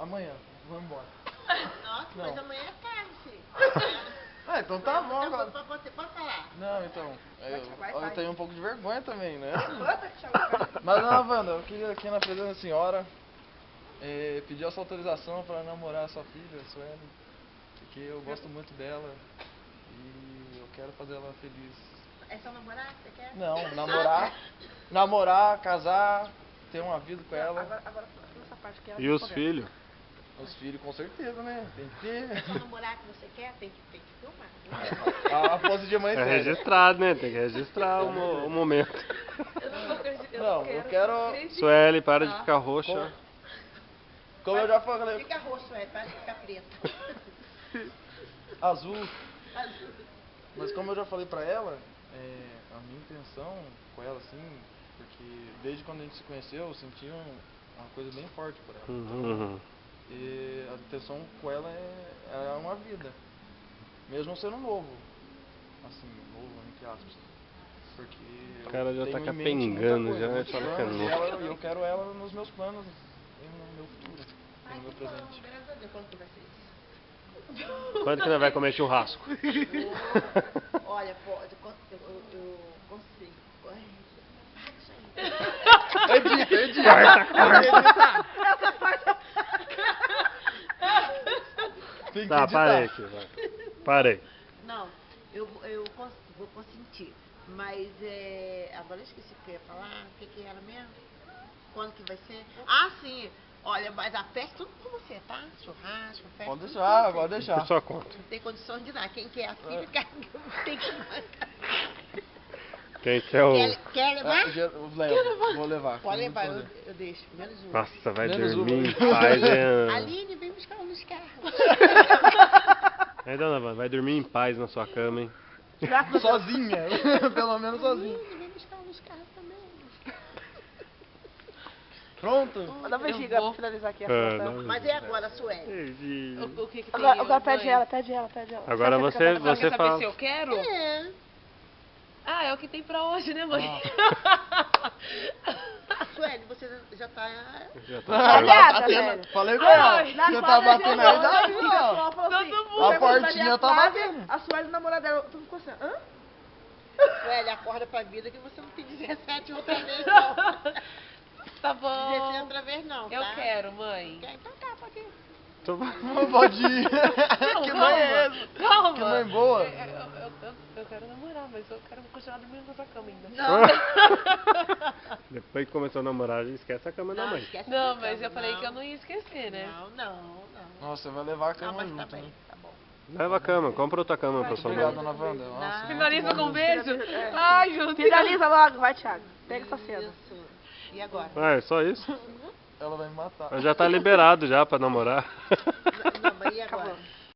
Amanhã, vamos embora. Nossa, Não. mas amanhã é tarde, filho. Ah, então tá bom, Então, agora. pode falar. Não, então, eu tenho um pouco de vergonha também, né? Mas Mas não, Wanda, eu queria aqui na presença da senhora pedir a sua autorização para namorar a sua filha, a Sueli, porque eu gosto muito dela e eu quero fazer ela feliz. É só namorar que você quer? Não, namorar, casar, ter uma vida com ela. Agora essa parte que ela E os filhos? Os filhos com certeza, né? Tem que ter. É só namorar que você quer? Tem que filmar. A pose de mãe É séria. registrado, né? Tem que registrar o momento. Não, eu quero. Sueli, para de ficar roxa. Como eu já falei, Fica roxo, para de ficar preto. azul. Mas como eu já falei pra ela, a minha intenção com ela, assim, porque desde quando a gente se conheceu, eu senti uma coisa bem forte por ela. Uhum. E a intenção com ela é uma vida. Mesmo sendo novo. Assim, novo, entre aspas. Porque O cara já eu tá tenho em mente muita capengando, coisa, já muitos fala que é planos, novo. e eu quero ela nos meus planos e no meu futuro, Ai, no meu que bom, presente. graças a Deus. Quando que vai ser isso? Quando que nós vai comer churrasco? Olha, pode, eu consigo. Ai, isso aí. Edita. Essa parte. Tem que Tá, editar. parei aqui, vai. Parei. Não, vou consentir. Mas agora eu esqueci o que eu ia falar. O que era mesmo? Quando que vai ser? Ah, sim. Olha, mas a festa tudo com você, tá? Churrasco, festa. Pode tudo deixar, com você. pode deixar. Por sua conta. Não tem condições de nada. Quem quer a filha, tem que mandar. Quem quer o... Quer levar? Eu levo, vou levar. Pode sem levar, muito eu deixo. Menos um. Nossa, vai Menos dormir em uma. paz, hein? Aline, vem buscar um nos carros. Aí, dona Wanda, vai dormir em paz na sua cama, hein? poder. Sozinha, pelo menos sozinha. Aline, vem buscar um nos carros também. Pronto? Dá uma bexiga pra finalizar aqui a foto. Mas é agora, Sueli. O que que tem? Agora pede mãe? ela, pede ela. Agora Sabe você, que ela você Quer saber fala. se eu quero? É. Ah, é o que tem pra hoje, né, mãe? Sueli, você já tá... Já Tá tá. ligada, Batendo. velho? Falei pra ela. Ai, Você tá batendo a idade, O não. pessoal falou assim, Todo mundo. você A portinha vai tá fazer a batendo. A Sueli, namorada dela, tu ficou assim, hã? Sueli, acorda pra vida que você não tem 17 outra vez, não. Tá 17 bom. outra vez, não, tá? Eu quero, mãe. Quer? Então tá, pode ir. Não pode ir. Que mãe é essa? Calma. Que mãe boa. Eu quero namorar, mas eu quero continuar dormindo na sua cama ainda. Depois que começou a namorar, a gente esquece a cama da mãe. esquece Não, da mas cama, eu falei que eu não ia esquecer, né? Não. Nossa, vai levar a Não, cama mas tá junto, bem, hein? tá bom. Leva a cama, compra outra cama pra sua Obrigado, mãe. dona Wanda. Nossa, Finaliza com um beijo. É. Ai, meu Deus. Finaliza logo, vai, Thiago. Pega essa cena. Isso. E agora? Ah, é só isso? ela vai me matar. Já tá liberado já pra namorar. Não, mas e agora? Acabou.